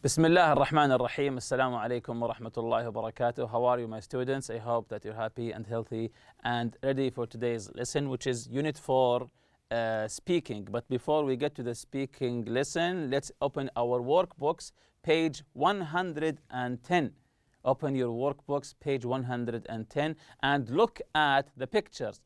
بسم الله الرحمن الرحيم. السلام عليكم ورحمة الله وبركاته. How are you, my students? I hope that you're happy and healthy and ready for today's lesson, which is Unit 4, speaking. But before we get to the speaking lesson, let's open our workbooks, page 110. Open your workbooks, page 110, and look at the pictures.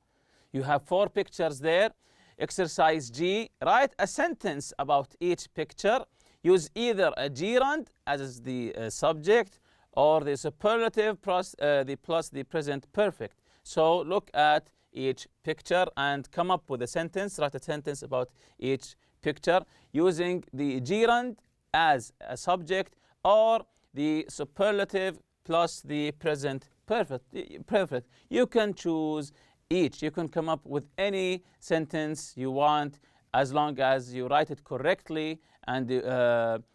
You have 4 pictures there. Exercise G, write a sentence about each picture. Use either a gerund as the subject or the superlative plus the present perfect. So look at each picture and come up with a sentence. Write a sentence about each picture using the gerund as a subject or the superlative plus the present perfect. You can choose each. You can come up with any sentence you want as long as you write it correctly and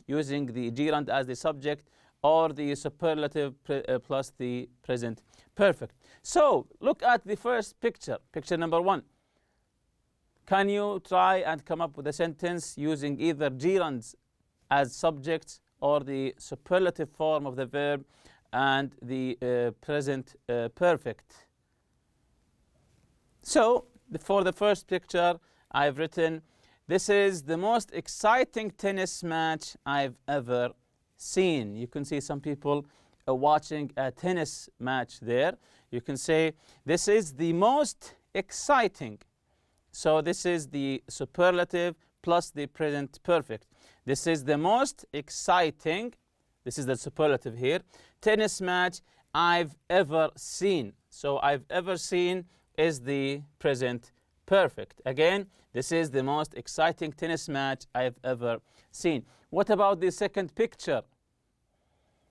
using the gerund as the subject or the superlative plus the present perfect. So look at the first picture, picture number 1. Can you try and come up with a sentence using either gerunds as subjects or the superlative form of the verb and the present perfect? So for the first picture, I've written, "This is the most exciting tennis match I've ever seen." You can see some people watching a tennis match there. You can say, "This is the most exciting." So this is the superlative plus the present perfect. This is the most exciting, this is the superlative here, tennis match I've ever seen. So I've ever seen is the present perfect. Again, this is the most exciting tennis match I've ever seen. What about the second picture?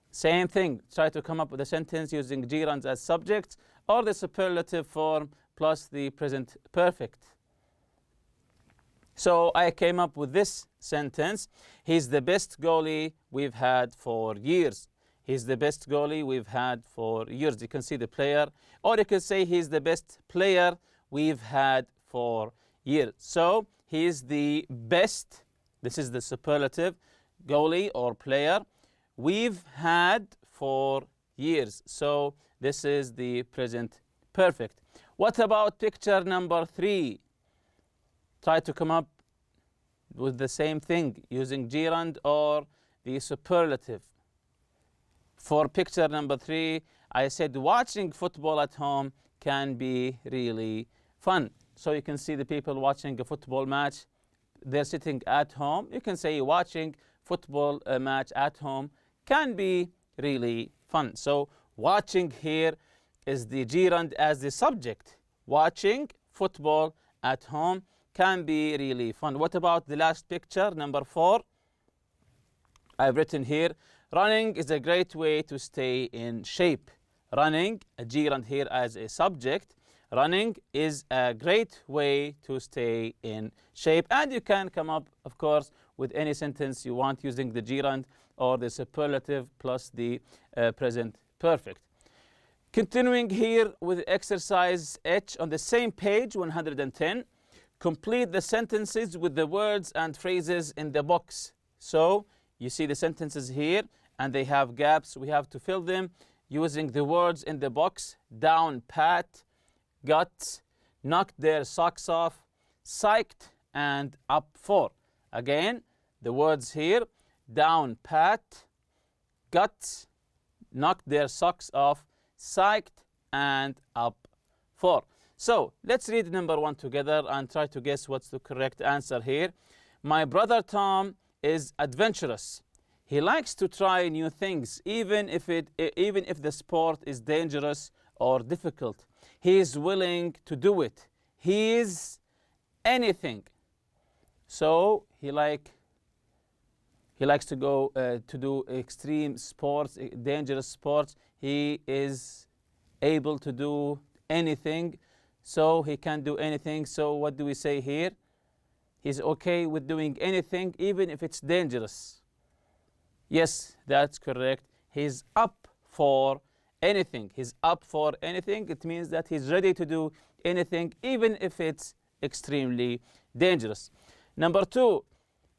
Same thing. Try to come up with a sentence using gerunds as subjects or the superlative form plus the present perfect. So I came up with this sentence. "He's the best goalie we've had for years." He's the best goalie we've had for years. You can see the player. Or you can say he's the best player we've had for years. So he is the best, this is the superlative, goalie or player we've had for years. So this is the present perfect. What about picture number 3? Try to come up with the same thing using gerund or the superlative. For picture number 3, I said watching football at home can be really fun. So you can see the people watching a football match. They're sitting at home. You can say watching football match at home can be really fun. So watching here is the gerund as the subject. Watching football at home can be really fun. What about the last picture, number 4? I've written here, running is a great way to stay in shape. Running, a gerund here as a subject. Running is a great way to stay in shape. And you can come up, of course, with any sentence you want using the gerund or the superlative plus the present perfect. Continuing here with exercise H on the same page, 110. Complete the sentences with the words and phrases in the box. So you see the sentences here and they have gaps. We have to fill them using the words in the box. Down pat, got, knocked their socks off, psyched, and up for. Again, the words here, down pat, got, knocked their socks off, psyched, and up for. So let's read number 1 together and try to guess what's the correct answer here. My brother Tom is adventurous. He likes to try new things, even if the sport is dangerous or difficult. He is willing to do it. He is anything. So he likes to go to do extreme sports, dangerous sports. He is able to do anything. So he can do anything. So what do we say here? He's okay with doing anything, even if it's dangerous. Yes, that's correct. He's up for anything. He's up for anything. It means that he's ready to do anything, even if it's extremely dangerous. Number 2,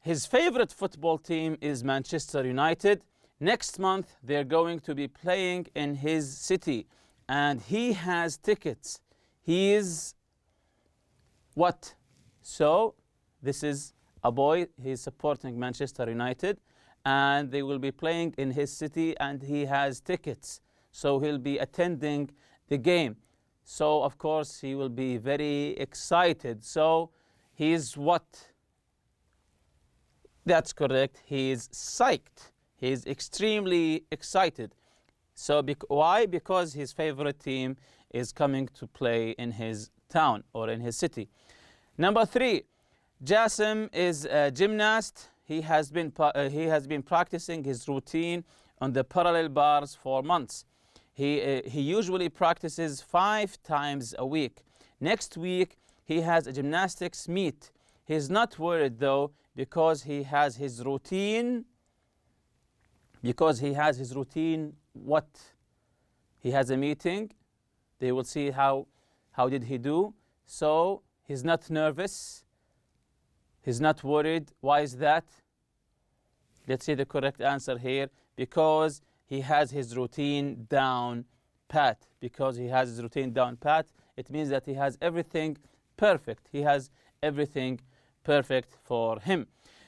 His favorite football team is Manchester United. Next month, they're going to be playing in his city, and he has tickets. He is what? So, this is a boy. He's supporting Manchester United, and they will be playing in his city, and he has tickets. So, he'll be attending the game. So, of course, he will be very excited. So, he's what? That's correct. He is psyched. He is extremely excited. So why? Because his favorite team is coming to play in his town or in his city. Number 3, Jassim is a gymnast. He has been practicing his routine on the parallel bars for months. He usually practices 5 times a week. Next week, he has a gymnastics meet. He's not worried though, because he has his routine. Because he has his routine, what? He has a meeting. They will see how did he do. So he's not nervous. He's not worried. Why is that? Let's see the correct answer here. Because he has his routine down pat. Because he has his routine down pat, it means that he has everything perfect. He has everything perfect for him.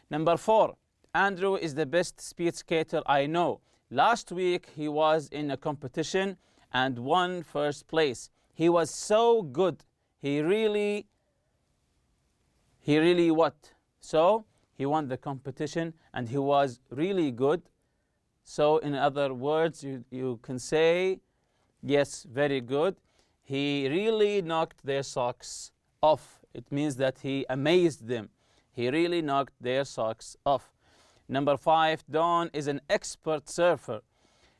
Number 4, Andrew is the best speed skater I know. Last week he was in a competition and won first place. He was so good. He really what? So he won the competition and he was really good. So in other words, you can say, yes, very good. He really knocked their socks off. It means that he amazed them. He really knocked their socks off. Number 5, Don is an expert surfer.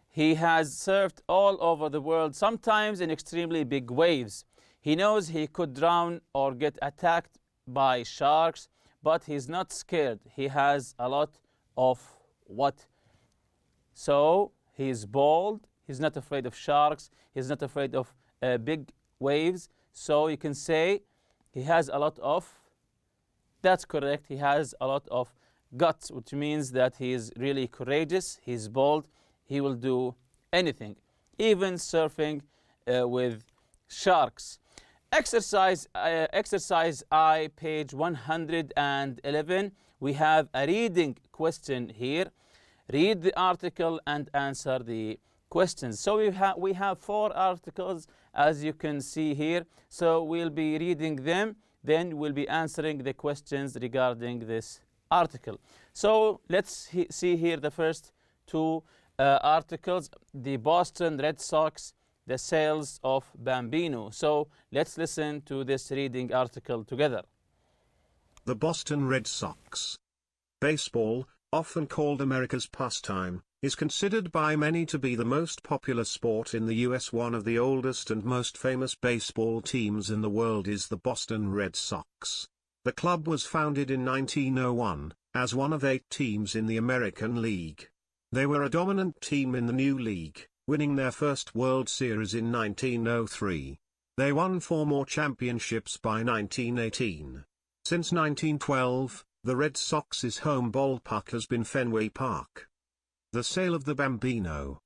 He has surfed all over the world, sometimes in extremely big waves. He knows he could drown or get attacked by sharks, but he's not scared. He has a lot of what? So he's bold. He's not afraid of sharks. He's not afraid of big waves. So you can say he has a lot of, that's correct, he has a lot of guts, which means that he is really courageous, he's bold, he will do anything, even surfing with sharks. Exercise I, page 111. We have a reading question here. Read the article and answer the questions. So we have 4 articles, as you can see here. So we'll be reading them, then we'll be answering the questions regarding this article. So let's see here the first 2 articles. The Boston Red Sox, the sales of Bambino. So let's listen to this reading article together. The Boston Red Sox. Baseball, often called America's pastime, is considered by many to be the most popular sport in the U.S. One of the oldest and most famous baseball teams in the world is the Boston Red Sox. The club was founded in 1901, as one of 8 teams in the American League. They were a dominant team in the new league, winning their first World Series in 1903. They won 4 more championships by 1918. Since 1912, the Red Sox's home ballpark has been Fenway Park. The sale of the Bambino.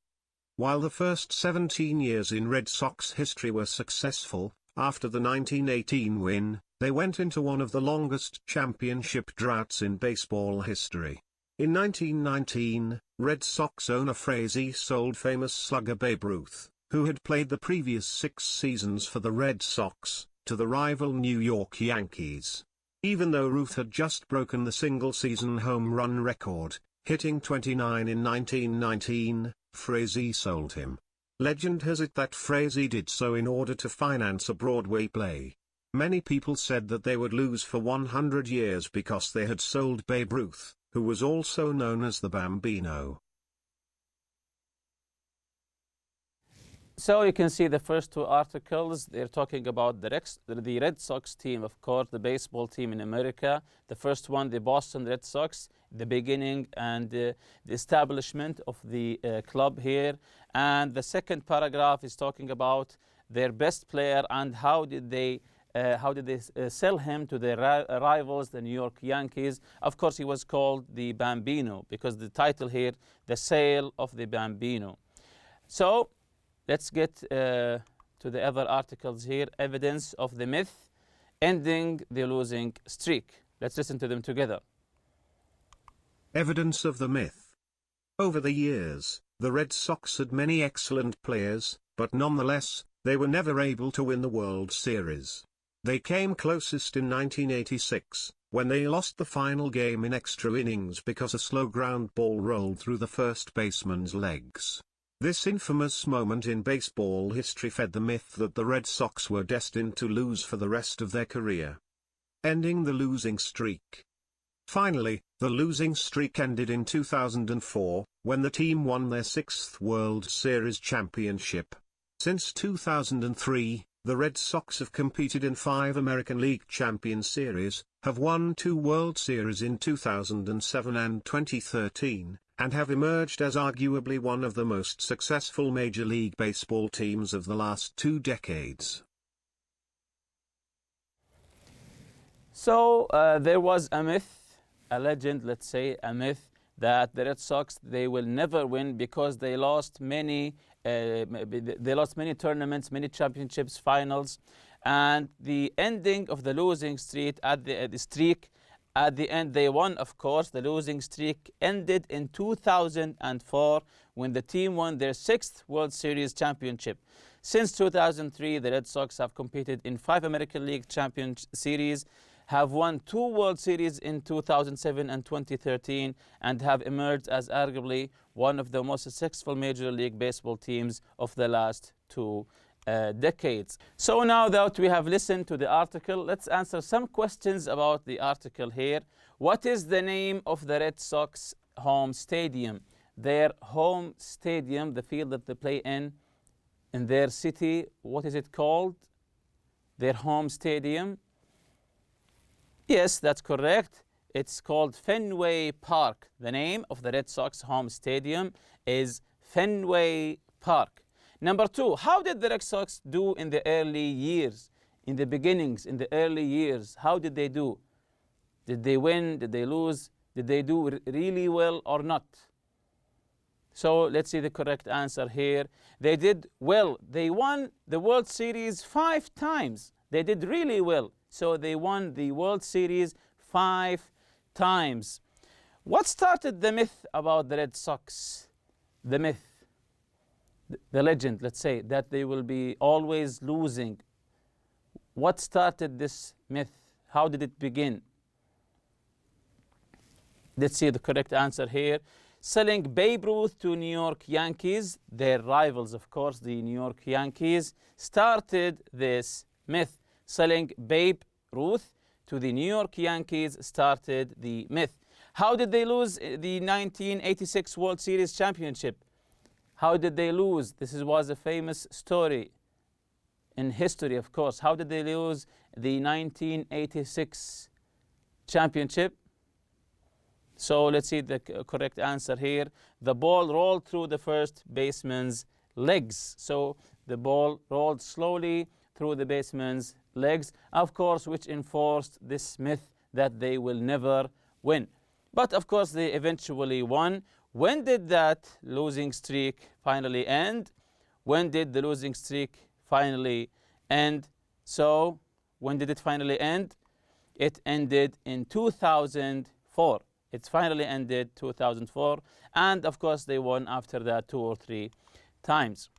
While the first 17 years in Red Sox history were successful, after the 1918 win, they went into one of the longest championship droughts in baseball history. In 1919, Red Sox owner Frazee sold famous slugger Babe Ruth, who had played the previous 6 seasons for the Red Sox, to the rival New York Yankees. Even though Ruth had just broken the single-season home run record, hitting 29 in 1919, Frazee sold him. Legend has it that Frazee did so in order to finance a Broadway play. Many people said that they would lose for 100 years because they had sold Babe Ruth, who was also known as the Bambino. So you can see the first 2 articles. They're talking about the Red Sox team, of course, the baseball team in America. The first one, the Boston Red Sox, the beginning and the establishment of the club here. And the second paragraph is talking about their best player and how did they sell him to their rivals, the New York Yankees? Of course, he was called the Bambino because the title here, the sale of the Bambino. So let's get to the other articles here. Evidence of the myth, ending the losing streak. Let's listen to them together. Evidence of the myth. Over the years, the Red Sox had many excellent players, but nonetheless, they were never able to win the World Series. They came closest in 1986, when they lost the final game in extra innings because a slow ground ball rolled through the first baseman's legs. This infamous moment in baseball history fed the myth that the Red Sox were destined to lose for the rest of their career. Ending the losing streak. Finally, the losing streak ended in 2004, when the team won their 6th World Series championship. Since 2003, the Red Sox have competed in 5 American League Champion Series, have won 2 World Series in 2007 and 2013, and have emerged as arguably one of the most successful Major League Baseball teams of the last 2 decades. So there was a myth, a legend, let's say, a myth, that the Red Sox, they will never win because they lost many tournaments, many championships, finals, and the ending of the losing streak at the end they won. Of course, the losing streak ended in 2004 when the team won their 6th World Series championship. Since 2003, the Red Sox have competed in 5 American League Champion Series, have won 2 World Series in 2007 and 2013, and have emerged as arguably one of the most successful Major League Baseball teams of the last 2 decades. So now that we have listened to the article, let's answer some questions about the article here. What is the name of the Red Sox home stadium? Their home stadium, the field that they play in their city, what is it called? Their home stadium? Yes, that's correct. It's called Fenway Park. The name of the Red Sox home stadium is Fenway Park. Number 2, how did the Red Sox do in the early years, in the beginnings, in the early years? How did they do? Did they win? Did they lose? Did they do really well or not? So let's see the correct answer here. They did well. They won the World Series 5 times. They did really well. So they won the World Series 5 times. What started the myth about the Red Sox? The myth, the legend, let's say, that they will be always losing. What started this myth? How did it begin? Let's see the correct answer here. Selling Babe Ruth to New York Yankees, their rivals, of course, the New York Yankees, started this myth. Selling Babe Ruth to the New York Yankees started the myth. How did they lose the 1986 World Series championship? How did they lose? This was a famous story in history, of course. How did they lose the 1986 championship? So let's see the correct answer here. The ball rolled through the first baseman's legs. So the ball rolled slowly through the baseman's legs, of course, which enforced this myth that they will never win. But of course, they eventually won. When did that losing streak finally end? When did the losing streak finally end? So when did it finally end? It ended in 2004. It finally ended 2004, and of course they won after that 2 or 3 times.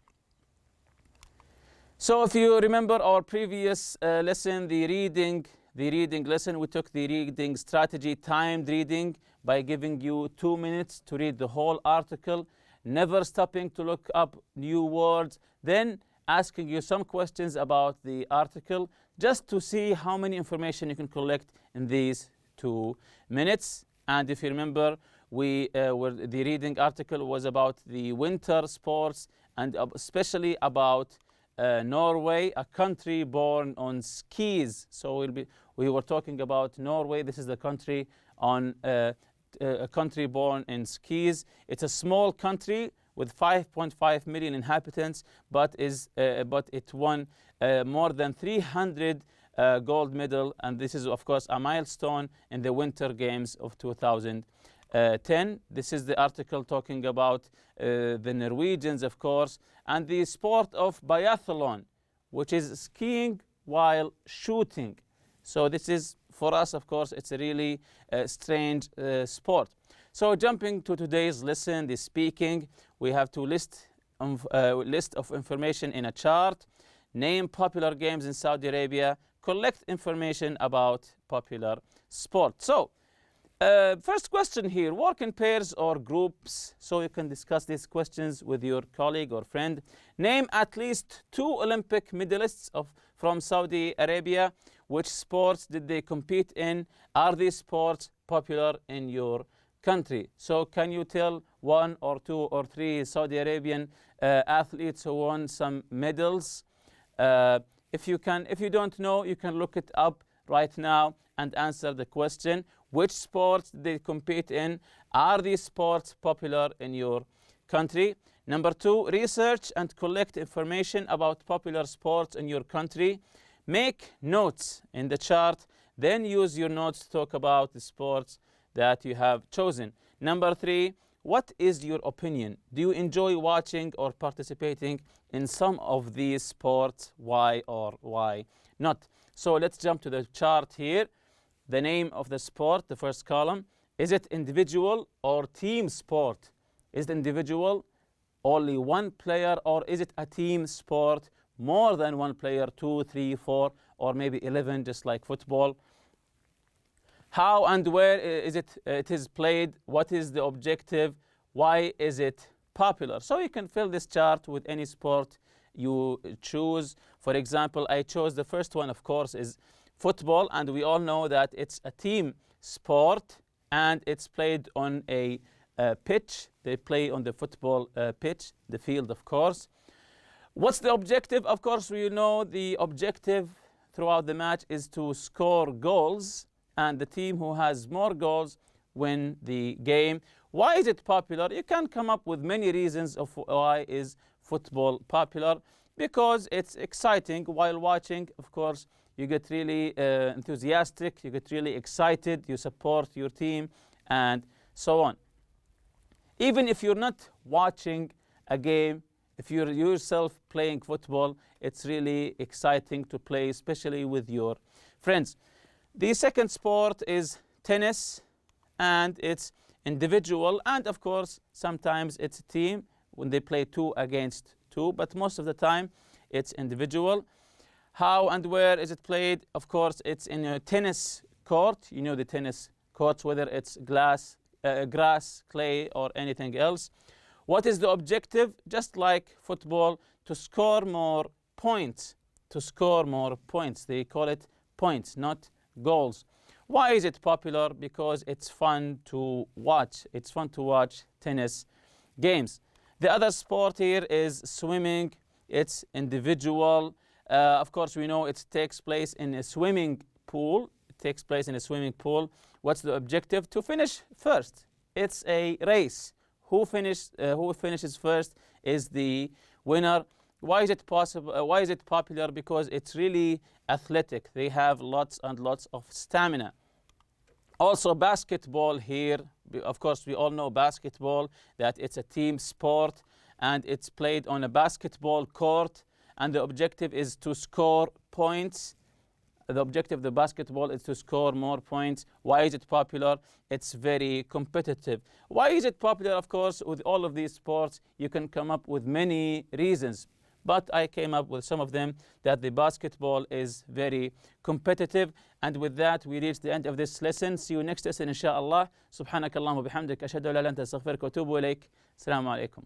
So if you remember our previous lesson, the reading lesson, we took the reading strategy, timed reading, by giving you 2 minutes to read the whole article, never stopping to look up new words, then asking you some questions about the article, just to see how many information you can collect in these 2 minutes. And if you remember, the reading article was about the winter sports, and especially about Norway, a country born on skis. So we were talking about Norway. This is the country on a country born in skis. It's a small country with 5.5 million inhabitants, but it won more than 300 gold medal, and this is of course a milestone in the Winter Games of 2010. This is the article talking about the Norwegians, of course, and the sport of biathlon, which is skiing while shooting. So this is, for us, of course, it's a really strange sport. So jumping to today's lesson, the speaking, we have to list of information in a chart, name popular games in Saudi Arabia, collect information about popular sport. So first question here, work in pairs or groups. So you can discuss these questions with your colleague or friend. Name at least 2 Olympic medalists from Saudi Arabia. Which sports did they compete in? Are these sports popular in your country? So can you tell 1 or 2 or 3 Saudi Arabian athletes who won some medals? If you don't know, you can look it up right now and answer the question. Which sports did they compete in? Are these sports popular in your country? Number 2, research and collect information about popular sports in your country. Make notes in the chart, then use your notes to talk about the sports that you have chosen. Number 3, what is your opinion? Do you enjoy watching or participating in some of these sports? Why or why not? So let's jump to the chart here. The name of the sport, the first column. Is it individual or team sport? Is it individual, only 1 player, or is it a team sport? More than 1 player, 2, 3, 4, or maybe 11, just like football. How and where is it is played? What is the objective? Why is it popular? So you can fill this chart with any sport you choose. For example, I chose the first one, of course, is football, and we all know that it's a team sport and it's played on a pitch. They play on the football pitch, the field, of course. What's the objective? Of course, we know the objective throughout the match is to score goals, and the team who has more goals win the game. Why is it popular? You can come up with many reasons of why is football popular. Because it's exciting while watching, of course, you get really enthusiastic, you get really excited, you support your team, and so on. Even if you're not watching a game, if you're yourself playing football, it's really exciting to play, especially with your friends. The second sport is tennis, and it's individual, and of course, sometimes it's a team when they play 2 against 2, but most of the time it's individual. How and where is it played? Of course, it's in a tennis court. You know the tennis courts, whether it's grass, clay, or anything else. What is the objective? Just like football, to score more points. To score more points. They call it points, not goals. Why is it popular? Because it's fun to watch. It's fun to watch tennis games. The other sport here is swimming. It's individual. Of course, we know it takes place in a swimming pool. It takes place in a swimming pool. What's the objective? To finish first. It's a race. Who finishes first is the winner. Why is it possible? Why is it popular? Because it's really athletic. They have lots and lots of stamina. Also, basketball here. Of course, we all know basketball, that it's a team sport, and it's played on a basketball court, and the objective is to score points. The objective of the basketball is to score more points. Why is it popular? It's very competitive. Why is it popular? Of course, with all of these sports, you can come up with many reasons. But I came up with some of them, that the basketball is very competitive. And with that, we reach the end of this lesson. See you next lesson, inshallah. Subhanakallahumma bihamdik. Ashhadu an la ilaha illa anta astaghfiruka wa atubu ilaik. Assalamu alaikum.